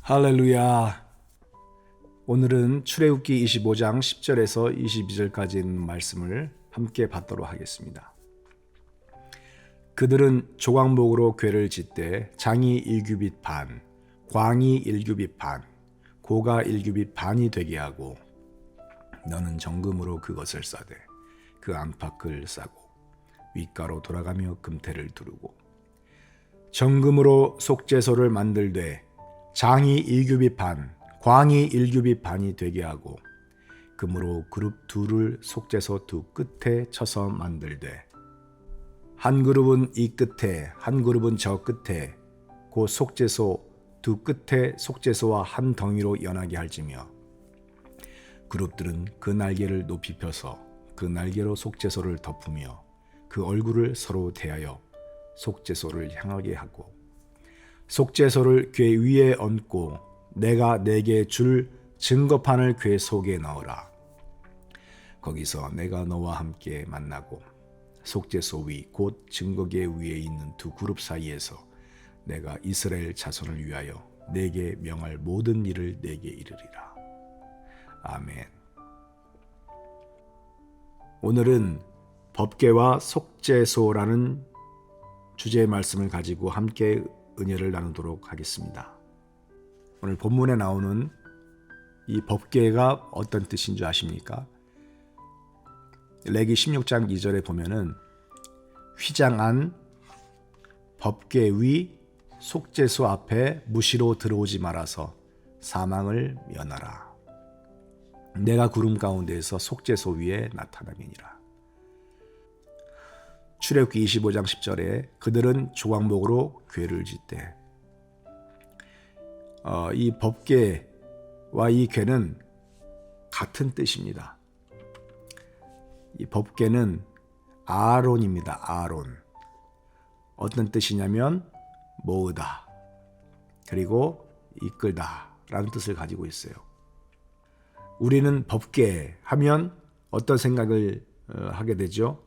할렐루야. 오늘은 출애굽기 25장 10절에서 22절까지 있는 말씀을 함께 받도록 하겠습니다. 그들은 조각목으로 궤를 짓되 장이 1규빗 반, 광이 1규빗 반, 고가 1규빗 반이 되게 하고 너는 정금으로 그것을 싸되 그 안팎을 싸고 윗가로 돌아가며 금태를 두르고 정금으로 속죄소를 만들되 장이 1규빗 반, 광이 1규빗 반이 되게 하고 금으로 그룹 둘을 속죄소 두 끝에 쳐서 만들되 한 그룹은 이 끝에 한 그룹은 저 끝에 그 속죄소 두 끝에 속죄소와 한 덩이로 연하게 할지며 그룹들은 그 날개를 높이 펴서 그 날개로 속죄소를 덮으며 그 얼굴을 서로 대하여 속죄소를 향하게 하고 속죄소를 궤 위에 얹고 내가 네게 줄 증거판을 궤 속에 넣으라. 거기서 내가 너와 함께 만나고 속죄소 위 곧 증거궤 위에 있는 두 그룹 사이에서 내가 이스라엘 자손을 위하여 네게 명할 모든 일을 네게 이르리라. 아멘. 오늘은 법궤와 속죄소라는 주제의 말씀을 가지고 함께 은혜를 나누도록 하겠습니다. 오늘 본문에 나오는 이 법궤가 어떤 뜻인 줄 아십니까? 레기 16장 2절에 보면은 휘장 안 법궤 위 속죄소 앞에 무시로 들어오지 말아서 사망을 면하라. 내가 구름 가운데에서 속죄소 위에 나타나니라. 출애굽기 25장 10절에 그들은 조각목으로 궤를 짓되 이 법궤와 이 궤는 같은 뜻입니다. 이 법궤는 아론입니다. 아론. 어떤 뜻이냐면 모으다 그리고 이끌다 라는 뜻을 가지고 있어요. 우리는 법궤 하면 어떤 생각을 하게 되죠?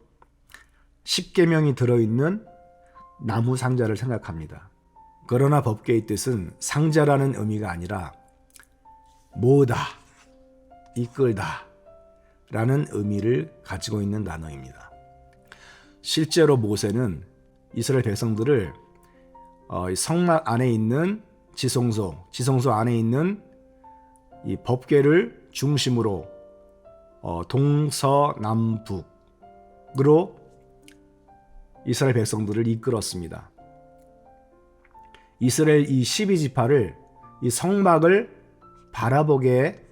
십계명이 들어있는 나무 상자를 생각합니다. 그러나 법궤의 뜻은 상자라는 의미가 아니라 모으다, 이끌다 라는 의미를 가지고 있는 단어입니다. 실제로 모세는 이스라엘 백성들을 성막 안에 있는 지성소 안에 있는 이 법궤를 중심으로 동서남북으로 이스라엘 백성들을 이끌었습니다. 이스라엘 이 12지파를 이 성막을 바라보게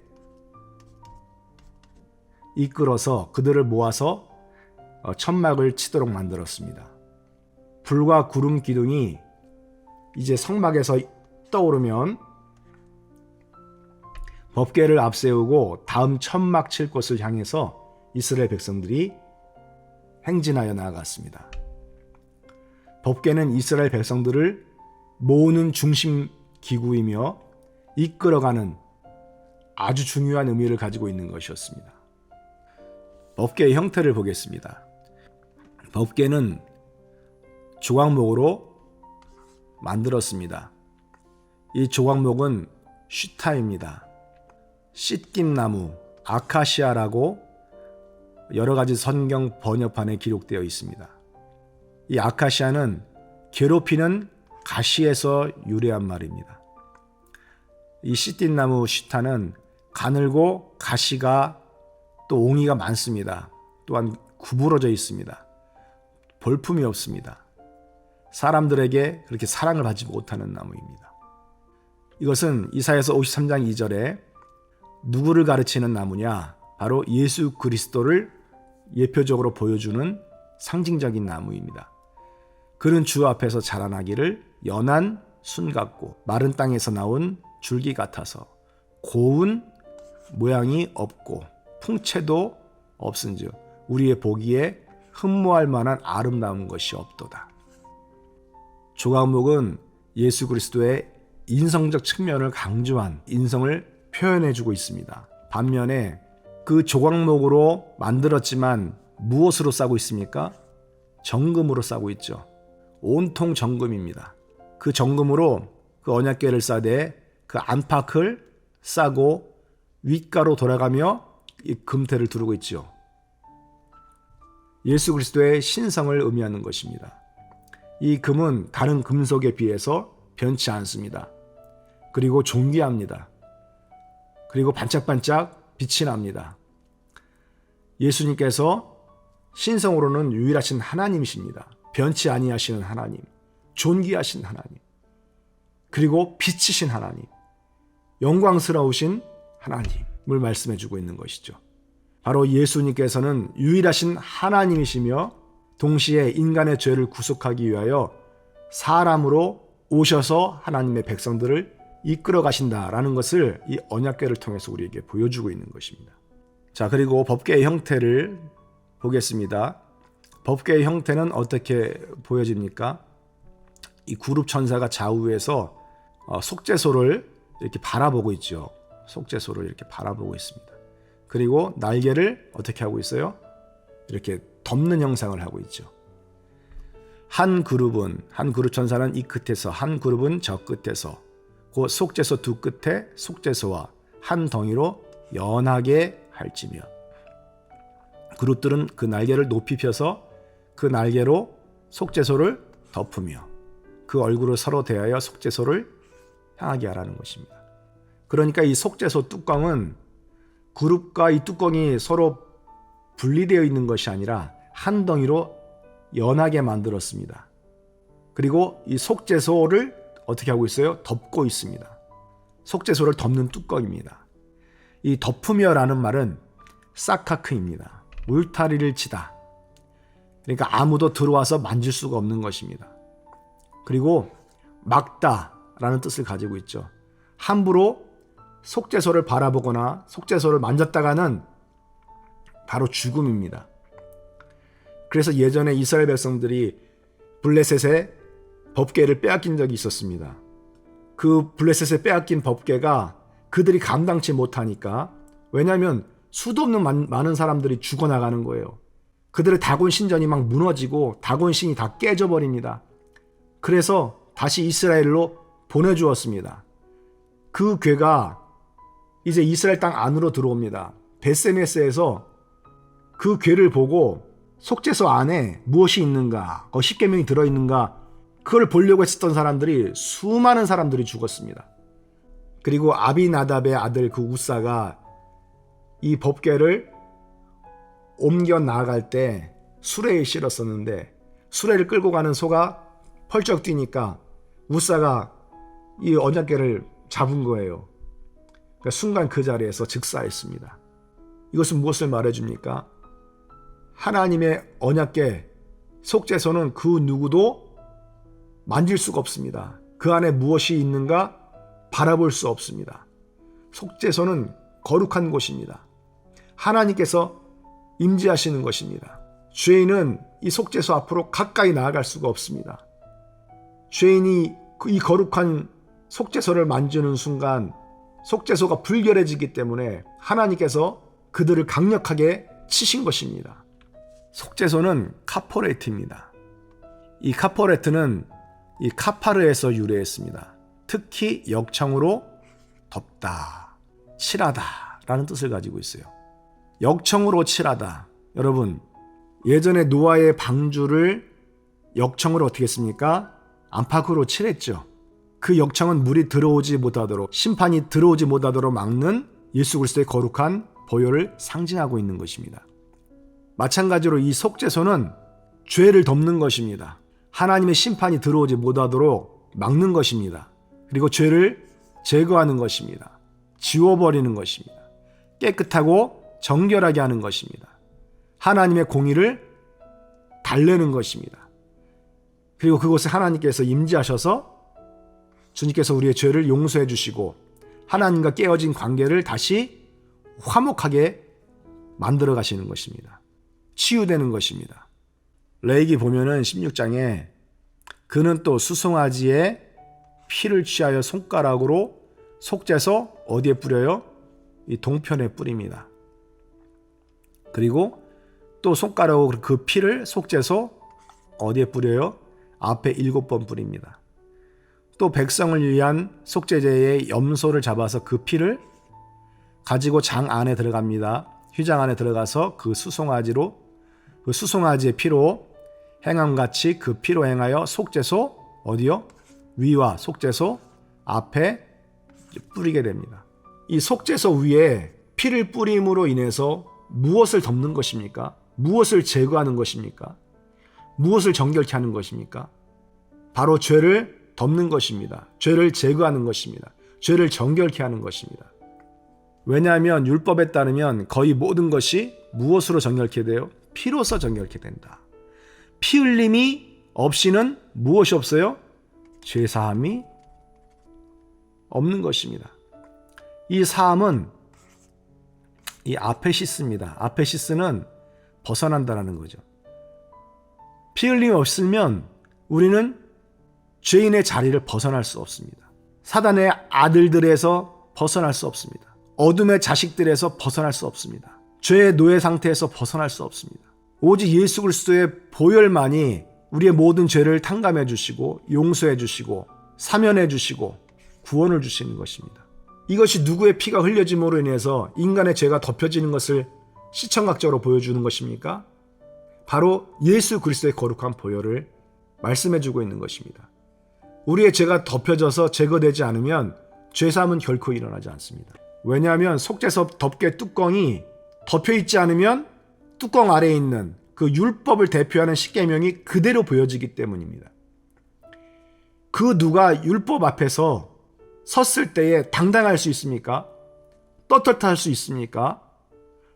이끌어서 그들을 모아서 천막을 치도록 만들었습니다. 불과 구름 기둥이 이제 성막에서 떠오르면 법궤를 앞세우고 다음 천막 칠 곳을 향해서 이스라엘 백성들이 행진하여 나아갔습니다. 법궤는 이스라엘 백성들을 모으는 중심 기구이며 이끌어가는 아주 중요한 의미를 가지고 있는 것이었습니다. 법궤의 형태를 보겠습니다. 법궤는 조각목으로 만들었습니다. 이 조각목은 쉬타입니다. 씻김나무, 아카시아라고 여러 가지 성경 번역판에 기록되어 있습니다. 이 아카시아는 괴롭히는 가시에서 유래한 말입니다. 이 씻김나무 쉬타는 가늘고 가시가 또 옹이가 많습니다. 또한 구부러져 있습니다. 볼품이 없습니다. 사람들에게 그렇게 사랑을 받지 못하는 나무입니다. 이것은 이사야서 53장 2절에 누구를 가르치는 나무냐? 바로 예수 그리스도를 예표적으로 보여주는 상징적인 나무입니다. 그는 주 앞에서 자라나기를 연한 순 같고 마른 땅에서 나온 줄기 같아서 고운 모양이 없고 풍채도 없은즉 우리의 보기에 흠모할 만한 아름다운 것이 없도다. 조각목은 예수 그리스도의 인성적 측면을 강조한 인성을 표현해주고 있습니다. 반면에 그 조각목으로 만들었지만 무엇으로 싸고 있습니까? 정금으로 싸고 있죠. 온통 정금입니다. 그 정금으로 그 언약궤를 싸되 그 안팎을 싸고 윗가로 돌아가며 이 금태를 두르고 있죠. 예수 그리스도의 신성을 의미하는 것입니다. 이 금은 다른 금속에 비해서 변치 않습니다. 그리고 존귀합니다. 그리고 반짝반짝 빛이 납니다. 예수님께서 신성으로는 유일하신 하나님이십니다. 변치 아니하시는 하나님, 존귀하신 하나님, 그리고 빛이신 하나님, 영광스러우신 하나님을 말씀해주고 있는 것이죠. 바로 예수님께서는 유일하신 하나님이시며 동시에 인간의 죄를 구속하기 위하여 사람으로 오셔서 하나님의 백성들을 이끌어 가신다라는 것을 이 언약궤를 통해서 우리에게 보여주고 있는 것입니다. 자, 그리고 법궤의 형태를 보겠습니다. 법궤의 형태는 어떻게 보여집니까? 이 구룹 천사가 좌우에서 속죄소를 이렇게 바라보고 있죠. 속죄소를 이렇게 바라보고 있습니다. 그리고 날개를 어떻게 하고 있어요? 이렇게 덮는 형상을 하고 있죠. 한 그룹 천사는 이 끝에서, 한 그룹은 저 끝에서, 그 속죄소 두 끝에 속죄소와 한 덩이로 연하게 할지며, 그룹들은 그 날개를 높이 펴서 그 날개로 속죄소를 덮으며 그 얼굴을 서로 대하여 속죄소를 향하게 하라는 것입니다. 그러니까 이 속죄소 뚜껑은 그룹과 이 뚜껑이 서로 분리되어 있는 것이 아니라 한 덩이로 연하게 만들었습니다. 그리고 이 속죄소를 어떻게 하고 있어요? 덮고 있습니다. 속죄소를 덮는 뚜껑입니다. 이 덮으며라는 말은 사카크입니다. 울타리를 치다. 그러니까 아무도 들어와서 만질 수가 없는 것입니다. 그리고 막다라는 뜻을 가지고 있죠. 함부로 속죄소를 바라보거나 속죄소를 만졌다가는 바로 죽음입니다. 그래서 예전에 이스라엘 백성들이 블레셋의 법궤를 빼앗긴 적이 있었습니다. 그 블레셋에 빼앗긴 법궤가 그들이 감당치 못하니까, 왜냐하면 수도 없는 많은 사람들이 죽어나가는 거예요. 그들의 다곤 신전이 막 무너지고 다곤 신이 다 깨져버립니다. 그래서 다시 이스라엘로 보내주었습니다. 그 궤가 이제 이스라엘 땅 안으로 들어옵니다. 벳세메스에서 그 궤를 보고 속죄소 안에 무엇이 있는가, 그 십계명이 들어있는가, 그걸 보려고 했었던 사람들이, 수많은 사람들이 죽었습니다. 그리고 아비나답의 아들 그 우사가 이 법궤를 옮겨 나아갈 때 수레에 실었었는데, 수레를 끌고 가는 소가 펄쩍 뛰니까 우사가 이 언약궤를 잡은 거예요. 그러니까 순간 그 자리에서 즉사했습니다. 이것은 무엇을 말해줍니까? 하나님의 언약궤 속죄소는 그 누구도 만질 수가 없습니다. 그 안에 무엇이 있는가 바라볼 수 없습니다. 속죄소는 거룩한 곳입니다. 하나님께서 임재하시는 것입니다. 죄인은 이 속죄소 앞으로 가까이 나아갈 수가 없습니다. 죄인이 이 거룩한 속죄소를 만지는 순간 속죄소가 불결해지기 때문에 하나님께서 그들을 강력하게 치신 것입니다. 속죄소는 카포레트입니다. 이 카포레트는 이 카파르에서 유래했습니다. 특히 역청으로 덮다, 칠하다 라는 뜻을 가지고 있어요. 역청으로 칠하다. 여러분, 예전에 노아의 방주를 역청으로 어떻게 했습니까? 안팎으로 칠했죠. 그 역청은 물이 들어오지 못하도록, 심판이 들어오지 못하도록 막는 예수 그리스도의 거룩한 보혈을 상징하고 있는 것입니다. 마찬가지로 이 속죄소는 죄를 덮는 것입니다. 하나님의 심판이 들어오지 못하도록 막는 것입니다. 그리고 죄를 제거하는 것입니다. 지워버리는 것입니다. 깨끗하고 정결하게 하는 것입니다. 하나님의 공의를 달래는 것입니다. 그리고 그곳에 하나님께서 임재하셔서 주님께서 우리의 죄를 용서해 주시고 하나님과 깨어진 관계를 다시 화목하게 만들어 가시는 것입니다. 치유되는 것입니다. 레위기 보면은 16장에 그는 또 수송아지의 피를 취하여 손가락으로 속죄소 어디에 뿌려요? 이 동편에 뿌립니다. 그리고 또 손가락으로 그 피를 속죄소 어디에 뿌려요? 앞에 7번 뿌립니다. 또 백성을 위한 속죄제의 염소를 잡아서 그 피를 가지고 장 안에 들어갑니다. 휘장 안에 들어가서 그 수송아지의 피로 행함같이 그 피로 행하여 속죄소 어디요? 위와 속죄소 앞에 뿌리게 됩니다. 이 속죄소 위에 피를 뿌림으로 인해서 무엇을 덮는 것입니까? 무엇을 제거하는 것입니까? 무엇을 정결케 하는 것입니까? 바로 죄를 덮는 것입니다. 죄를 제거하는 것입니다. 죄를 정결케 하는 것입니다. 왜냐하면 율법에 따르면 거의 모든 것이 무엇으로 정결케 돼요? 피로서 정결케 된다. 피 흘림이 없이는 무엇이 없어요? 죄사함이 없는 것입니다. 이 사함은 이 아페시스입니다. 아페시스는 벗어난다는 거죠. 피 흘림이 없으면 우리는 죄인의 자리를 벗어날 수 없습니다. 사단의 아들들에서 벗어날 수 없습니다. 어둠의 자식들에서 벗어날 수 없습니다. 죄의 노예 상태에서 벗어날 수 없습니다. 오직 예수 그리스도의 보혈만이 우리의 모든 죄를 탕감해 주시고 용서해 주시고 사면해 주시고 구원을 주시는 것입니다. 이것이 누구의 피가 흘려짐으로 인해서 인간의 죄가 덮여지는 것을 시청각적으로 보여주는 것입니까? 바로 예수 그리스도의 거룩한 보혈을 말씀해 주고 있는 것입니다. 우리의 죄가 덮여져서 제거되지 않으면 죄사함은 결코 일어나지 않습니다. 왜냐하면 속죄소 덮개 뚜껑이 덮여있지 않으면 뚜껑 아래에 있는 그 율법을 대표하는 십계명이 그대로 보여지기 때문입니다. 그 누가 율법 앞에서 섰을 때에 당당할 수 있습니까? 떳떳할 수 있습니까?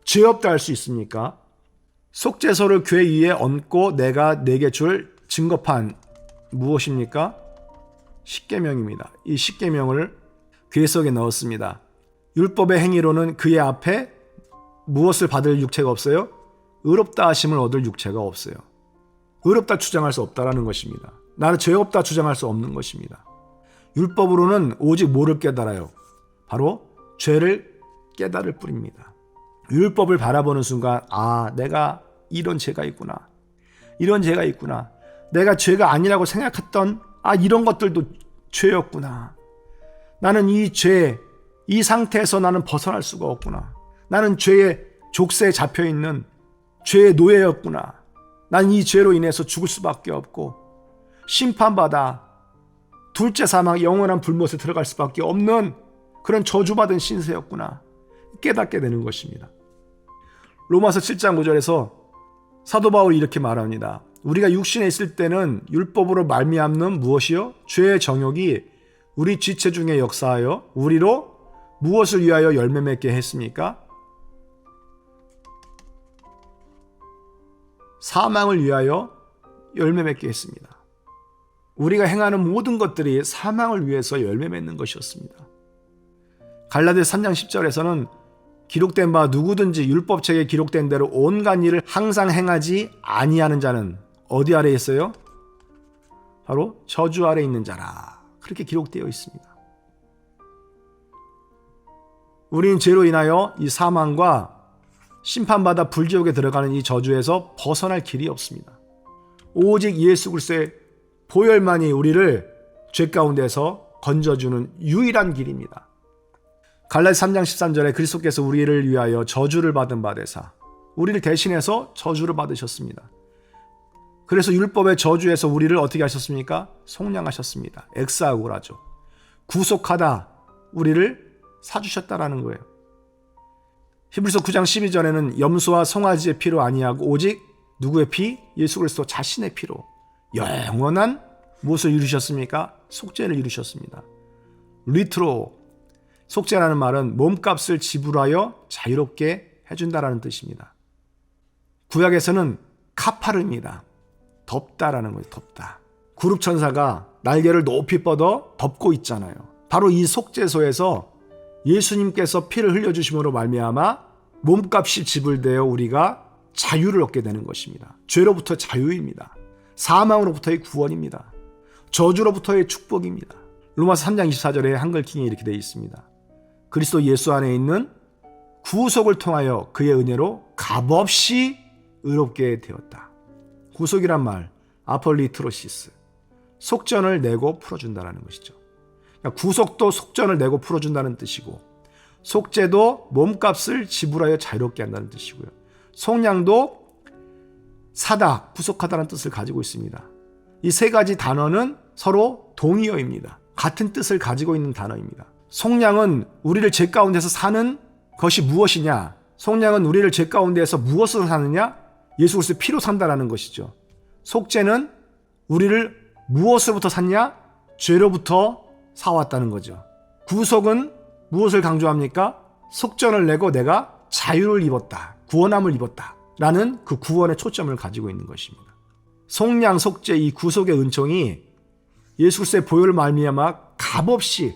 죄 없다 할 수 있습니까? 속죄소를 궤 위에 얹고 내가 내게 줄 증거판 무엇입니까? 십계명입니다. 이 십계명을 궤 속에 넣었습니다. 율법의 행위로는 그의 앞에 무엇을 받을 육체가 없어요? 의롭다 하심을 얻을 육체가 없어요. 의롭다 주장할 수 없다라는 것입니다. 나는 죄 없다 주장할 수 없는 것입니다. 율법으로는 오직 뭐를 깨달아요? 바로 죄를 깨달을 뿐입니다. 율법을 바라보는 순간 내가 이런 죄가 있구나. 이런 죄가 있구나. 내가 죄가 아니라고 생각했던 이런 것들도 죄였구나. 나는 이 죄, 이 상태에서 나는 벗어날 수가 없구나. 나는 죄의 족쇄에 잡혀있는 죄의 노예였구나. 난 이 죄로 인해서 죽을 수밖에 없고 심판받아 둘째 사망 영원한 불못에 들어갈 수밖에 없는 그런 저주받은 신세였구나. 깨닫게 되는 것입니다. 로마서 7장 9절에서 사도 바울이 이렇게 말합니다. 우리가 육신에 있을 때는 율법으로 말미암는 무엇이요? 죄의 정욕이 우리 지체 중에 역사하여 우리로 무엇을 위하여 열매 맺게 했습니까? 사망을 위하여 열매 맺게 했습니다. 우리가 행하는 모든 것들이 사망을 위해서 열매 맺는 것이었습니다. 갈라디아서 3장 10절에서는 기록된 바 누구든지 율법책에 기록된 대로 온갖 일을 항상 행하지 아니하는 자는 어디 아래 있어요? 바로 저주 아래 있는 자라. 그렇게 기록되어 있습니다. 우리는 죄로 인하여 이 사망과 심판받아 불지옥에 들어가는 이 저주에서 벗어날 길이 없습니다. 오직 예수 그리스도의 보혈만이 우리를 죄 가운데서 건져주는 유일한 길입니다. 갈라디아서 3장 13절에 그리스도께서 우리를 위하여 저주를 받은 바 되사 우리를 대신해서 저주를 받으셨습니다. 그래서 율법의 저주에서 우리를 어떻게 하셨습니까? 속량하셨습니다. 엑스아고라죠. 구속하다 우리를 사주셨다라는 거예요. 히브리서 9장 12절에는 염소와 송아지의 피로 아니하고 오직 누구의 피? 예수 그리스도 자신의 피로 영원한 무엇을 이루셨습니까? 속죄를 이루셨습니다. 리트로 속죄라는 말은 몸값을 지불하여 자유롭게 해준다라는 뜻입니다. 구약에서는 카파르입니다. 덮다라는 거예요. 덮다. 구룹천사가 날개를 높이 뻗어 덮고 있잖아요. 바로 이 속죄소에서 예수님께서 피를 흘려주심으로 말미암아 몸값이 지불되어 우리가 자유를 얻게 되는 것입니다. 죄로부터 자유입니다. 사망으로부터의 구원입니다. 저주로부터의 축복입니다. 로마서 3장 24절에 한글킹에 이렇게 되어 있습니다. 그리스도 예수 안에 있는 구속을 통하여 그의 은혜로 값없이 의롭게 되었다. 구속이란 말, 아폴리트로시스, 속전을 내고 풀어준다는 것이죠. 그러니까 구속도 속전을 내고 풀어준다는 뜻이고, 속죄도 몸값을 지불하여 자유롭게 한다는 뜻이고요. 속량도 사다, 구속하다는 뜻을 가지고 있습니다. 이 세 가지 단어는 서로 동의어입니다. 같은 뜻을 가지고 있는 단어입니다. 속량은 우리를 죄 가운데서 사는 것이 무엇이냐? 속량은 우리를 죄 가운데에서 무엇으로 사느냐? 예수 그리스도의 피로 산다라는 것이죠. 속죄는 우리를 무엇으로부터 샀냐? 죄로부터 사왔다는 거죠. 구속은 무엇을 강조합니까? 속전을 내고 내가 자유를 입었다, 구원함을 입었다 라는 그 구원의 초점을 가지고 있는 것입니다. 속량, 속죄, 이 구속의 은총이 예수 그리스도의 보혈을 말미암아 값없이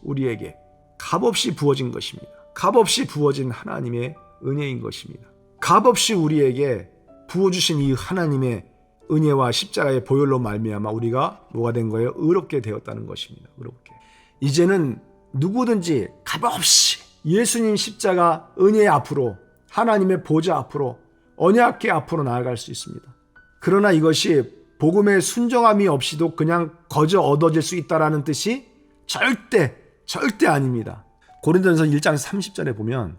우리에게 값없이 부어진 것입니다. 값없이 부어진 하나님의 은혜인 것입니다. 값없이 우리에게 부어주신 이 하나님의 은혜와 십자가의 보혈로 말미암아 우리가 뭐가 된 거예요? 의롭게 되었다는 것입니다. 의롭게. 이제는 누구든지 값없이 예수님 십자가 은혜 앞으로, 하나님의 보좌 앞으로, 언약궤 앞으로 나아갈 수 있습니다. 그러나 이것이 복음의 순종함이 없이도 그냥 거저 얻어질 수 있다라는 뜻이 절대 아닙니다. 고린도전서 1장 30절에 보면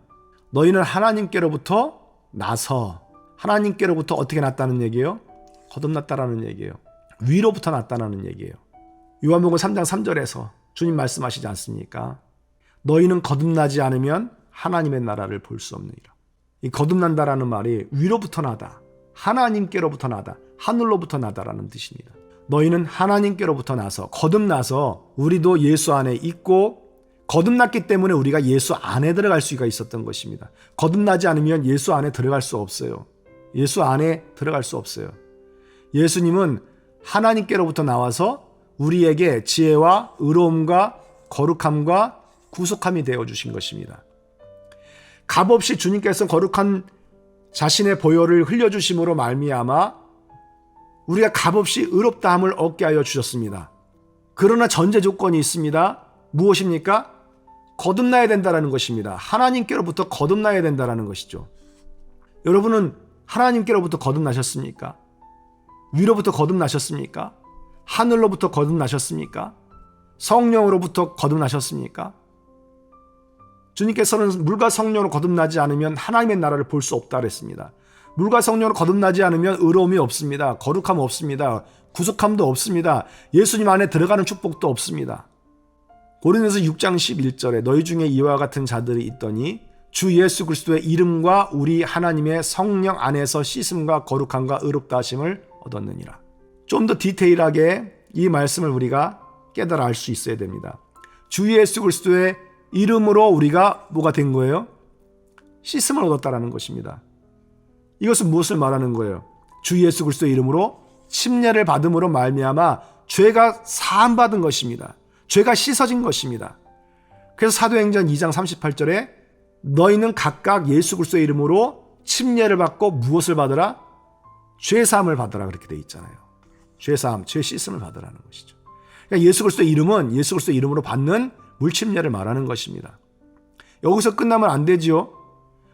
너희는 하나님께로부터 나서, 하나님께로부터 어떻게 났다는 얘기예요? 거듭났다라는 얘기예요. 위로부터 났다라는 얘기예요. 요한복음 3장 3절에서 주님 말씀하시지 않습니까? 너희는 거듭나지 않으면 하나님의 나라를 볼 수 없느니라. 이 거듭난다라는 말이 위로부터 나다, 하나님께로부터 나다, 하늘로부터 나다라는 뜻입니다. 너희는 하나님께로부터 나서, 거듭나서 우리도 예수 안에 있고, 거듭났기 때문에 우리가 예수 안에 들어갈 수가 있었던 것입니다. 거듭나지 않으면 예수 안에 들어갈 수 없어요. 예수 안에 들어갈 수 없어요. 예수님은 하나님께로부터 나와서 우리에게 지혜와 의로움과 거룩함과 구속함이 되어주신 것입니다. 값없이 주님께서 거룩한 자신의 보혈을 흘려주심으로 말미암아 우리가 값없이 의롭다함을 얻게 하여 주셨습니다. 그러나 전제 조건이 있습니다. 무엇입니까? 거듭나야 된다는 것입니다. 하나님께로부터 거듭나야 된다는 것이죠. 여러분은 하나님께로부터 거듭나셨습니까? 위로부터 거듭나셨습니까? 하늘로부터 거듭나셨습니까? 성령으로부터 거듭나셨습니까? 주님께서는 물과 성령으로 거듭나지 않으면 하나님의 나라를 볼 수 없다 그랬습니다. 물과 성령으로 거듭나지 않으면 의로움이 없습니다. 거룩함 없습니다. 구속함도 없습니다. 예수님 안에 들어가는 축복도 없습니다. 고린도서 6장 11절에 너희 중에 이와 같은 자들이 있더니 주 예수 그리스도의 이름과 우리 하나님의 성령 안에서 씻음과 거룩함과 의롭다 하심을 얻었느니라. 좀 더 디테일하게 이 말씀을 우리가 깨달아 알 수 있어야 됩니다. 주 예수 그리스도의 이름으로 우리가 뭐가 된 거예요? 씻음을 얻었다라는 것입니다. 이것은 무엇을 말하는 거예요? 주 예수 그리스도의 이름으로 침례를 받음으로 말미암아 죄가 사함받은 것입니다. 죄가 씻어진 것입니다. 그래서 사도행전 2장 38절에 너희는 각각 예수 그리스도의 이름으로 침례를 받고 무엇을 받으라? 죄사함을 받으라 그렇게 돼 있잖아요. 죄사함, 죄 씻음을 받으라는 것이죠. 그러니까 예수 그리스도의 이름은 예수 그리스도의 이름으로 받는 물침례를 말하는 것입니다. 여기서 끝나면 안 되지요.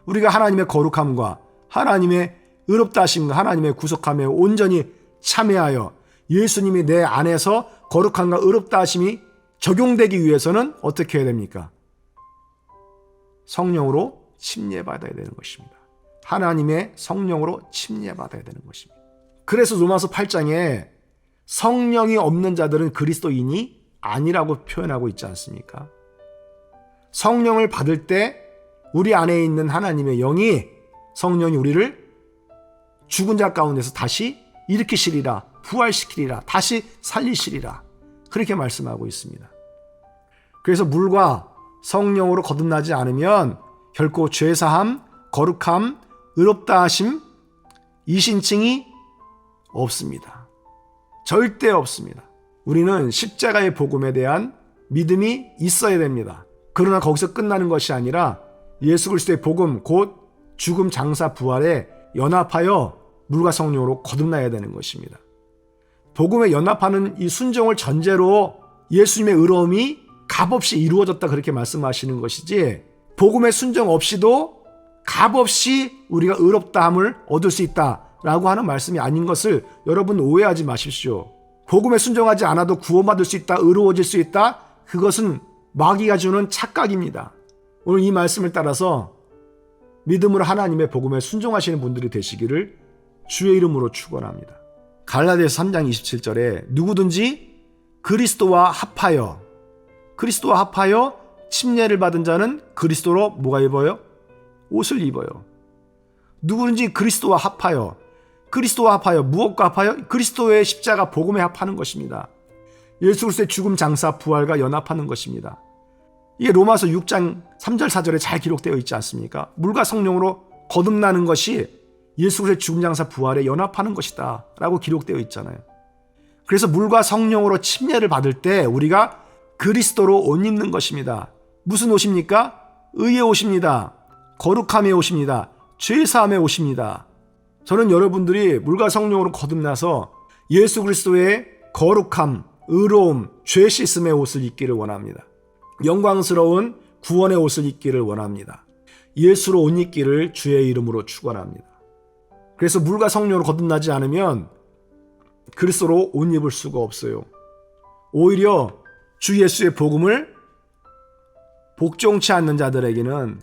우리가 하나님의 거룩함과 하나님의 의롭다 하심과 하나님의 구속함에 온전히 참여하여 예수님이 내 안에서 거룩함과 의롭다 하심이 적용되기 위해서는 어떻게 해야 됩니까? 성령으로 침례받아야 되는 것입니다. 하나님의 성령으로 침례받아야 되는 것입니다. 그래서 로마서 8장에 성령이 없는 자들은 그리스도인이 아니라고 표현하고 있지 않습니까? 성령을 받을 때 우리 안에 있는 하나님의 영이, 성령이 우리를 죽은 자 가운데서 다시 일으키시리라, 부활시키리라, 다시 살리시리라, 그렇게 말씀하고 있습니다. 그래서 물과 성령으로 거듭나지 않으면 결코 죄사함, 거룩함, 의롭다 하심, 이신칭이 없습니다. 절대 없습니다. 우리는 십자가의 복음에 대한 믿음이 있어야 됩니다. 그러나 거기서 끝나는 것이 아니라 예수 그리스도의 복음, 곧 죽음, 장사, 부활에 연합하여 물과 성령으로 거듭나야 되는 것입니다. 복음에 연합하는 이 순종을 전제로 예수님의 의로움이 값없이 이루어졌다 그렇게 말씀하시는 것이지, 복음의 순종 없이도 값없이 우리가 의롭다함을 얻을 수 있다라고 하는 말씀이 아닌 것을 여러분 오해하지 마십시오. 복음에 순종하지 않아도 구원받을 수 있다, 의로워질 수 있다, 그것은 마귀가 주는 착각입니다. 오늘 이 말씀을 따라서 믿음으로 하나님의 복음에 순종하시는 분들이 되시기를 주의 이름으로 축원합니다. 갈라디아서 3장 27절에 누구든지 그리스도와 합하여 침례를 받은 자는 그리스도로 뭐가 입어요? 옷을 입어요. 누구든지 그리스도와 합하여 무엇과 합하여? 그리스도의 십자가 복음에 합하는 것입니다. 예수 그리스도의 죽음 장사 부활과 연합하는 것입니다. 이게 로마서 6장 3절 4절에 잘 기록되어 있지 않습니까? 물과 성령으로 거듭나는 것이 예수 그리스도의 죽음 장사 부활에 연합하는 것이다 라고 기록되어 있잖아요. 그래서 물과 성령으로 침례를 받을 때 우리가 그리스도로 옷 입는 것입니다. 무슨 옷입니까? 의의 옷입니다. 거룩함의 옷입니다. 죄사함의 옷입니다. 저는 여러분들이 물과 성령으로 거듭나서 예수 그리스도의 거룩함, 의로움, 죄 씻음의 옷을 입기를 원합니다. 영광스러운 구원의 옷을 입기를 원합니다. 예수로 옷 입기를 주의 이름으로 축원합니다. 그래서 물과 성령으로 거듭나지 않으면 그리스도로 옷 입을 수가 없어요. 오히려 주 예수의 복음을 복종치 않는 자들에게는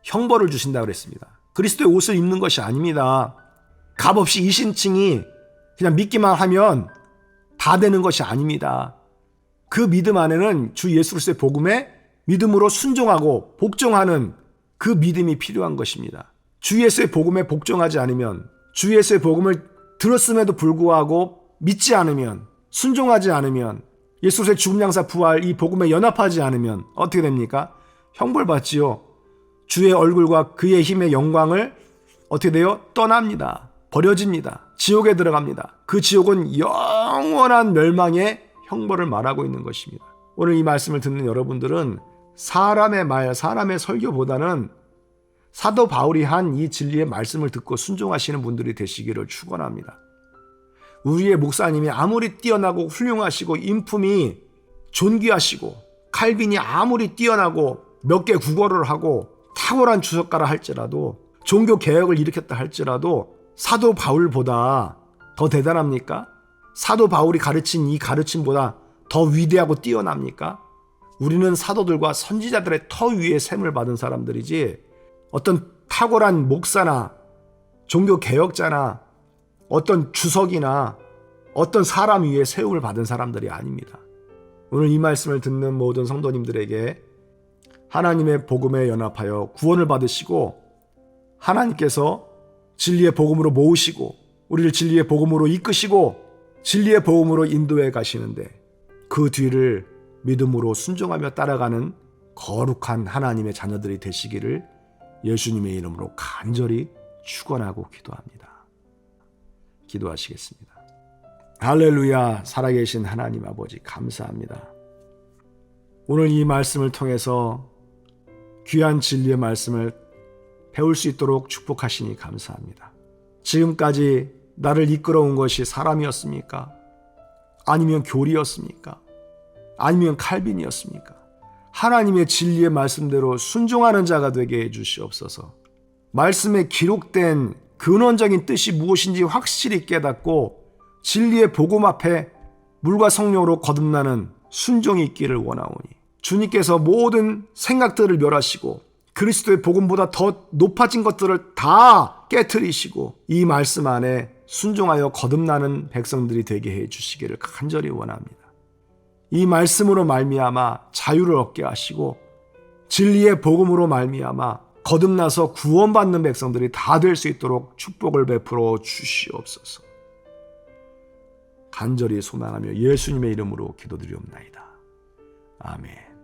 형벌을 주신다 그랬습니다. 그리스도의 옷을 입는 것이 아닙니다. 값없이 이신칭이 그냥 믿기만 하면 다 되는 것이 아닙니다. 그 믿음 안에는 주 예수 그리스도의 복음에 믿음으로 순종하고 복종하는 그 믿음이 필요한 것입니다. 주 예수의 복음에 복종하지 않으면, 주 예수의 복음을 들었음에도 불구하고 믿지 않으면, 순종하지 않으면, 예수 그리스도의 죽음 장사 부활 이 복음에 연합하지 않으면 어떻게 됩니까? 형벌받지요. 주의 얼굴과 그의 힘의 영광을 어떻게 돼요? 떠납니다. 버려집니다. 지옥에 들어갑니다. 그 지옥은 영원한 멸망의 형벌을 말하고 있는 것입니다. 오늘 이 말씀을 듣는 여러분들은 사람의 말, 사람의 설교보다는 사도 바울이 한 이 진리의 말씀을 듣고 순종하시는 분들이 되시기를 축원합니다. 우리의 목사님이 아무리 뛰어나고 훌륭하시고 인품이 존귀하시고 칼빈이 아무리 뛰어나고 몇 개 국어를 하고 탁월한 주석가라 할지라도 종교 개혁을 일으켰다 할지라도 사도 바울보다 더 대단합니까? 사도 바울이 가르친 이 가르침보다 더 위대하고 뛰어납니까? 우리는 사도들과 선지자들의 터 위에 셈을 받은 사람들이지 어떤 탁월한 목사나 종교 개혁자나 어떤 주석이나 어떤 사람 위에 세움을 받은 사람들이 아닙니다. 오늘 이 말씀을 듣는 모든 성도님들에게 하나님의 복음에 연합하여 구원을 받으시고 하나님께서 진리의 복음으로 모으시고 우리를 진리의 복음으로 이끄시고 진리의 복음으로 인도해 가시는데 그 뒤를 믿음으로 순종하며 따라가는 거룩한 하나님의 자녀들이 되시기를 예수님의 이름으로 간절히 축원하고 기도합니다. 기도하시겠습니다. 할렐루야. 살아계신 하나님 아버지 감사합니다. 오늘 이 말씀을 통해서 귀한 진리의 말씀을 배울 수 있도록 축복하시니 감사합니다. 지금까지 나를 이끌어온 것이 사람이었습니까? 아니면 교리였습니까? 아니면 칼빈이었습니까? 하나님의 진리의 말씀대로 순종하는 자가 되게 해주시옵소서. 말씀에 기록된 근원적인 뜻이 무엇인지 확실히 깨닫고 진리의 복음 앞에 물과 성령으로 거듭나는 순종이 있기를 원하오니 주님께서 모든 생각들을 멸하시고 그리스도의 복음보다 더 높아진 것들을 다 깨트리시고 이 말씀 안에 순종하여 거듭나는 백성들이 되게 해 주시기를 간절히 원합니다. 이 말씀으로 말미암아 자유를 얻게 하시고 진리의 복음으로 말미암아 거듭나서 구원받는 백성들이 다 될 수 있도록 축복을 베풀어 주시옵소서. 간절히 소망하며 예수님의 이름으로 기도드리옵나이다. 아멘.